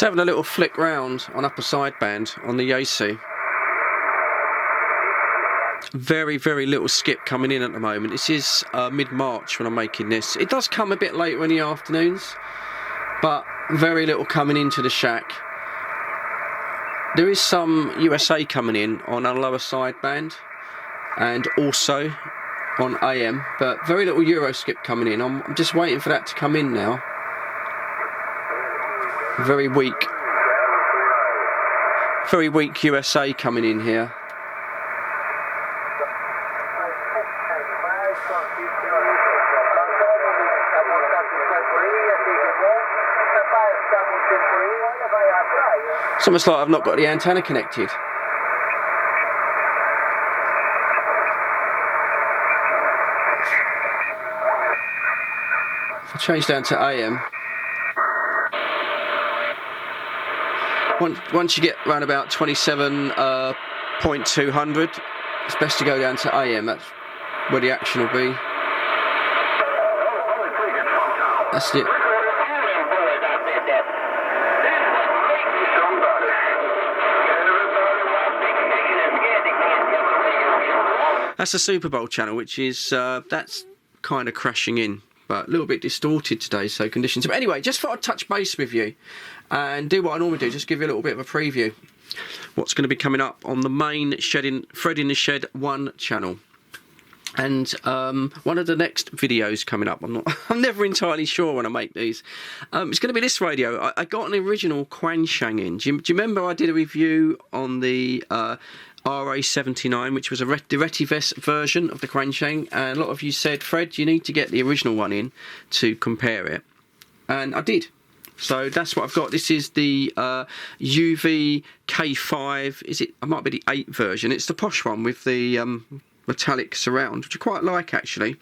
Just having a little flick round on upper sideband on the AC. Very, very little skip coming in at the moment. This is mid-March when I'm making this. It does come a bit later in the afternoons, but very little coming into the shack. There is some USA coming in on a lower sideband and also on AM, but very little Euro skip coming in. I'm just waiting for that to come in now. Very weak USA coming in here. It's almost like I've not got the antenna connected. If I change down to AM, once you get around about 27.200, it's best to go down to AM. That's where the action will be. That's it. That's the Super Bowl channel, which is that's kind of crashing in, but a little bit distorted today, so conditions. But anyway, just thought I'd touch base with you and do what I normally do, just give you a little bit of a preview. What's going to be coming up on the main Fred in the Shed 1 channel. And one of the next videos coming up, I'm never entirely sure when I make these. It's going to be this radio. I got an original Quanshang in. Do you remember I did a review on the RA79, which was the Retivest version of the Quanshang, and a lot of you said, Fred, you need to get the original one in to compare it, and I did. So that's what I've got. This is the UV K5. Is it? It might be the 8 version. It's the posh one with the metallic surround, which I quite like actually.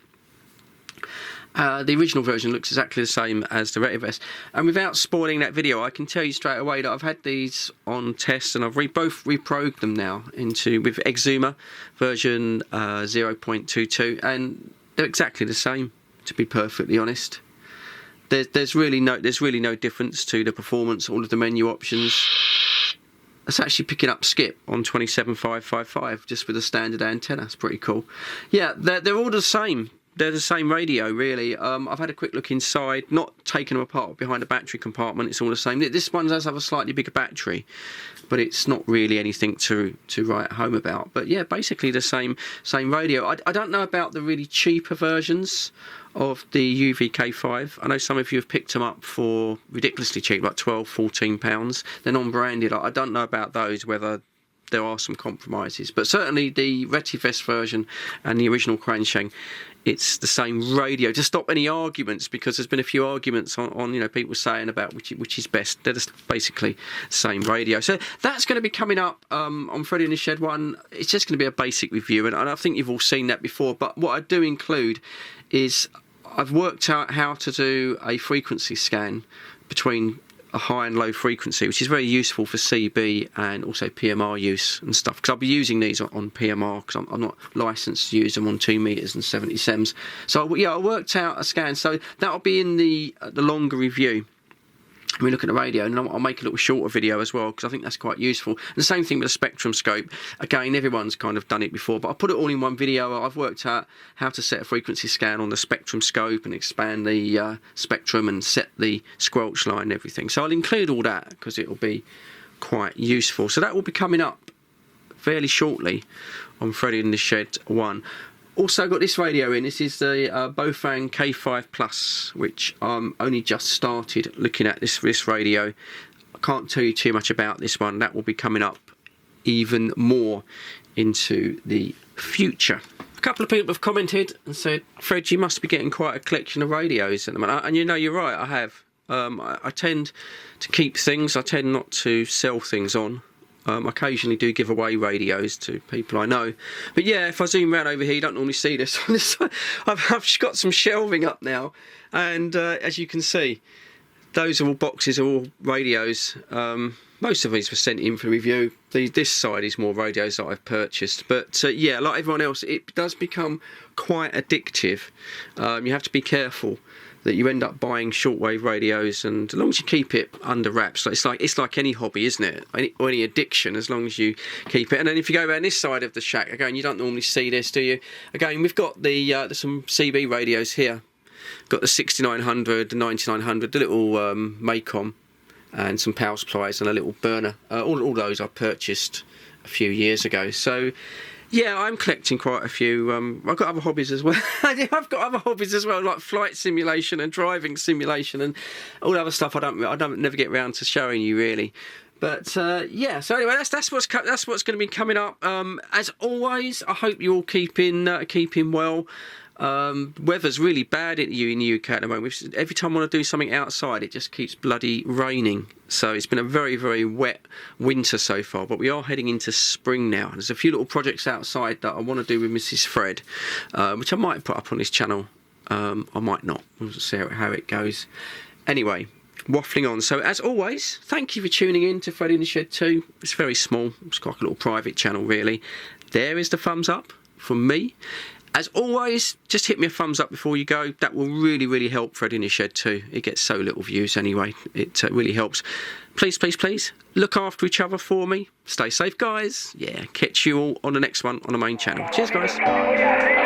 The original version looks exactly the same as the Retivest, and without spoiling that video, I can tell you straight away that I've had these on test and I've both reprogramed them now with Exuma version 0.22, and they're exactly the same, to be perfectly honest. There's really no difference to the performance. All of the menu options. It's actually picking up skip on 27555 just with a standard antenna. It's pretty cool. Yeah, they're all the same. They're the same radio, really. I've had a quick look inside, not taken them apart behind a battery compartment. It's all the same. This one does have a slightly bigger battery, but it's not really anything to write home about. But yeah, basically the same radio. I don't know about the really cheaper versions of the UVK5. I know some of you have picked them up for ridiculously cheap, like £12–14. They're non-branded. I don't know about those, whether there are some compromises, but certainly the Retivest version and the original Quanshang, it's the same radio. To stop any arguments, because there's been a few arguments on people saying about which is best. They're just basically the same radio. So that's going to be coming up on Freddy in the Shed 1. It's just going to be a basic review, and I think you've all seen that before. But what I do include is I've worked out how to do a frequency scan between a high and low frequency, which is very useful for CB and also PMR use and stuff, because I'll be using these on PMR because I'm not licensed to use them on 2 meters and 70 sems. So yeah, I worked out a scan, so that'll be in the longer review. We look at the radio, and I'll make a little shorter video as well, because I think that's quite useful. And the same thing with the spectrum scope. Again, everyone's kind of done it before, but I put it all in one video. I've worked out how to set a frequency scan on the spectrum scope and expand the spectrum and set the squelch line and everything. So I'll include all that because it will be quite useful. So that will be coming up fairly shortly on Freddy in the Shed 1. Also got this radio in. This is the Bofang K5 Plus, which I'm only just started looking at this radio. I can't tell you too much about this one. That will be coming up even more into the future. A couple of people have commented and said, Fred, you must be getting quite a collection of radios at the moment. And you know, you're right, I have. I tend to keep things. I tend not to sell things on. I occasionally do give away radios to people I know. But yeah, if I zoom around over here, you don't normally see this. I've got some shelving up now, and as you can see, those are all boxes of all radios. Most of these were sent in for review. This side is more radios that I've purchased. But yeah, like everyone else, it does become quite addictive. You have to be careful that you end up buying shortwave radios, and as long as you keep it under wraps, it's like any hobby, isn't it? Any addiction, as long as you keep it. And then if you go around this side of the shack, again, you don't normally see this, do you? Again, we've got there's some CB radios here. Got the 6900, the 9900, the little Macom, and some power supplies and a little burner. All those I purchased a few years ago. So yeah, I'm collecting quite a few. I've got other hobbies as well. I've got other hobbies as well, like flight simulation and driving simulation and all other stuff. I don't never get around to showing you really. But yeah, so anyway, that's what's going to be coming up. As always, I hope you're all keeping well. Weather's really bad in the UK at the moment. Every time I want to do something outside, it just keeps bloody raining. So it's been a very, very wet winter so far. But we are heading into spring now. There's a few little projects outside that I want to do with Mrs. Fred, which I might put up on this channel. I might not. We'll see how it goes. Anyway, waffling on. So as always, thank you for tuning in to Fred in the Shed 2. It's very small. It's like a little private channel, really. There is the thumbs up from me. As always, just hit me a thumbs up before you go. That will really, really help Fred in his Shed too. It gets so little views anyway. It really helps. Please, please, please, look after each other for me. Stay safe, guys. Yeah, catch you all on the next one on the main channel. Cheers, guys.